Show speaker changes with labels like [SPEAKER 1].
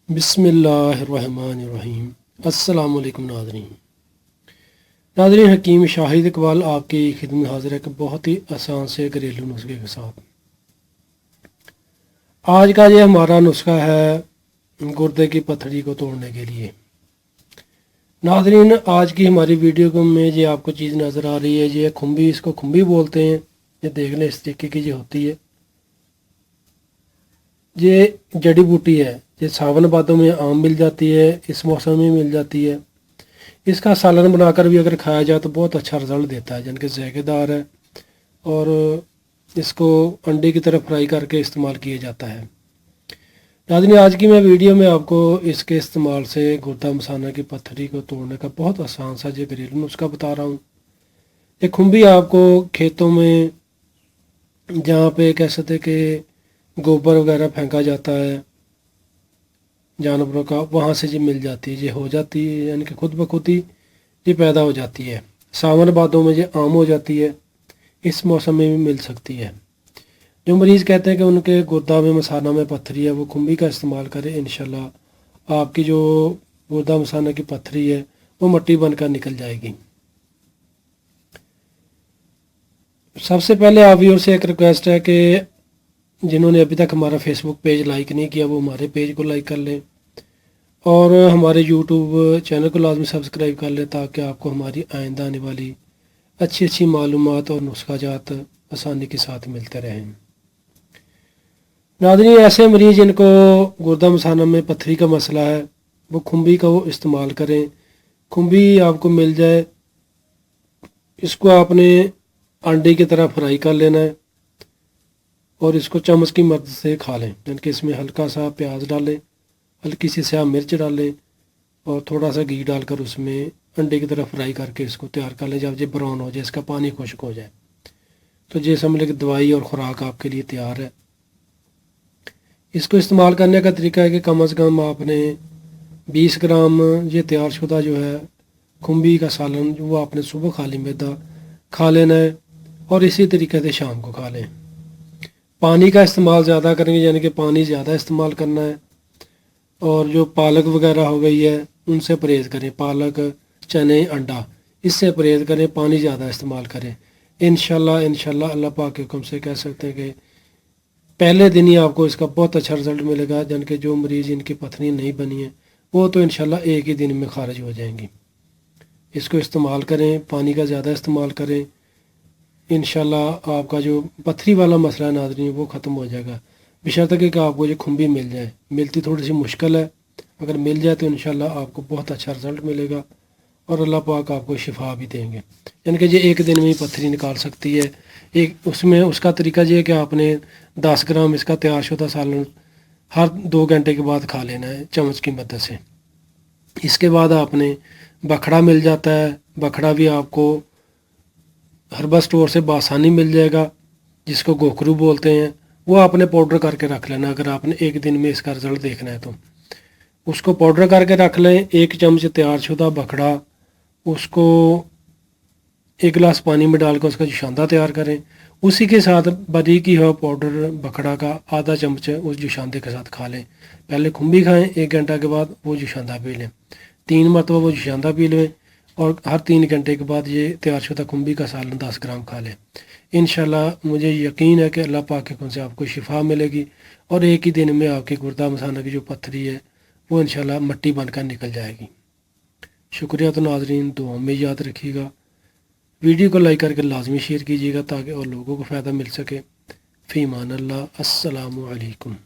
[SPEAKER 1] बिस्मिल्लाहिर्रहमानिर्रहीम। अस्सलाम वालेकुम नाज़रीन, हकीम शाहिद इकबाल आपकी खिदमत हाजिर है कि बहुत ही आसान से घरेलू नुस्खे के साथ। आज का ये हमारा नुस्खा है गुर्दे की पथरी को तोड़ने के लिए। नाज़रीन, आज की हमारी वीडियो में ये आपको चीज़ नज़र आ रही है, ये खुम्बी, इसको खुम्बी बोलते हैं। ये देख लें, इस तरीके की ये होती है। ये जड़ी बूटी है, ये सावन बादों में आम मिल जाती है, इस मौसम में मिल जाती है। इसका सालन बनाकर भी अगर खाया जाए तो बहुत अच्छा रिज़ल्ट देता है, यानी कि ज़ायकेदार है और इसको अंडे की तरह फ्राई करके इस्तेमाल किया जाता है। नाज़रीन, आज की मैं वीडियो में आपको इसके इस्तेमाल से गुर्दा मसाना की पथरी को तोड़ने का बहुत आसान सा जो घरेलू नुस्खा बता रहा हूँ। ये खुम्बी आपको खेतों में, जहाँ पे कह सकते कि गोबर वगैरह फेंका जाता है जानवरों का, वहाँ से ये मिल जाती है, ये हो जाती है, यानी कि खुद ब खुद ही ये पैदा हो जाती है। सावन बादों में ये आम हो जाती है, इस मौसम में भी मिल सकती है। जो मरीज़ कहते हैं कि उनके गुर्दा में मसाना में पथरी है, वो खुम्बी का इस्तेमाल करें। इंशाल्लाह आपकी जो गुर्दा मसाना की पथरी है वो मट्टी बनकर निकल जाएगी। सबसे पहले आप व्यूअर से एक रिक्वेस्ट है कि जिन्होंने अभी तक हमारा फेसबुक पेज लाइक नहीं किया वो हमारे पेज को लाइक कर लें और हमारे यूट्यूब चैनल को लाजमी सब्सक्राइब कर लें, ताकि आपको हमारी आइंदा आने वाली अच्छी मालूमात और नुस्खाजात आसानी के साथ मिलते रहें। नाज़रीन, ऐसे मरीज़ जिनको गुर्दा मसाना में पथरी का मसला है वो खुम्बी का वो इस्तेमाल करें। खुम्बी आपको मिल जाए, इसको आपने अंडे की तरह फ्राई कर लेना है और इसको चम्मच की मदद से खा लें, यानी कि इसमें हल्का सा प्याज डालें, हल्की सी स्याह मिर्च डालें और थोड़ा सा घी डालकर उसमें अंडे की तरह फ्राई करके इसको तैयार कर लें। जब ये ब्राउन हो जाए, इसका पानी खुश्क हो जाए, तो ये समझ लें कि दवाई और ख़ुराक आपके लिए तैयार है। इसको इस्तेमाल करने का तरीका है कि कम अज़ कम आपने 20 ग्राम ये तैयार शुदा जो है खुम्बी का सालन, वो आपने सुबह खाली मैदा खा लेना है और इसी तरीके से शाम को खा लें। पानी का इस्तेमाल ज़्यादा करेंगे, यानी कि पानी ज़्यादा इस्तेमाल करना है। और जो पालक वगैरह हो गई है उनसे परहेज़ करें, पालक, चने, अंडा, इससे परहेज़ करें, पानी ज़्यादा इस्तेमाल करें। इंशाल्लाह अल्लाह पाक के हुक्म से कह सकते हैं कि पहले दिन ही आपको इसका बहुत अच्छा रिज़ल्ट मिलेगा। यानी कि जो मरीज़ इनकी पथरी नहीं बनी है वो तो इंशाल्लाह एक ही दिन में खारिज हो जाएंगी। इसको इस्तेमाल करें, पानी का ज़्यादा इस्तेमाल करें। इंशाल्लाह आपका जो पथरी वाला मसला है नाज़रीन वो ख़त्म हो जाएगा, बशर्ते कि आपको ये खुम्बी मिल जाए। मिलती थोड़ी सी मुश्किल है, अगर मिल जाए तो इंशाल्लाह आपको बहुत अच्छा रिज़ल्ट मिलेगा और अल्लाह पाक आपको शिफा भी देंगे। यानी कि ये एक दिन में ही पथरी निकाल सकती है। एक उसमें उसका तरीका ये है कि आपने 10 ग्राम इसका तैयार शुदा सालन हर 2 घंटे के बाद खा लेना है चम्मच की मदद से। इसके बाद आपने बखड़ा मिल जाता है, बखड़ा भी आपको हर्बल स्टोर से बासानी मिल जाएगा, जिसको गोखरू बोलते हैं। वो आपने पाउडर करके रख लेना, अगर आपने एक दिन में इसका रिज़ल्ट देखना है तो उसको पाउडर करके रख लें। 1 चम्मच तैयार शुदा बखड़ा, उसको 1 गिलास पानी में डालकर उसका जुशांदा तैयार करें। उसी के साथ बारीक ही हुआ पाउडर बखड़ा का आधा चम्मच उस जुशांदे के साथ खा लें। पहले खुम्बी खाएं, 1 घंटा के बाद वो जुशांदा पी लें, 3 मरतबा वो जुशांदा पी लें और हर 3 घंटे के बाद ये तैयार शुदा खुम्बी का सालन 10 ग्राम खा लें। इंशाल्लाह मुझे यकीन है कि अल्लाह पाक के हुक्म से आपको शिफा मिलेगी और एक ही दिन में आपके गुर्दा मसाना की जो पथरी है वो इंशाल्लाह मट्टी बनकर निकल जाएगी। शुक्रिया। तो नाज़रीन, दुआ में याद रखिएगा, वीडियो को लाइक करके लाजमी शेयर कीजिएगा ताकि और लोगों को फ़ायदा मिल सके। फ़ी अमान अल्लाह। अस्सलामु अलैकुम।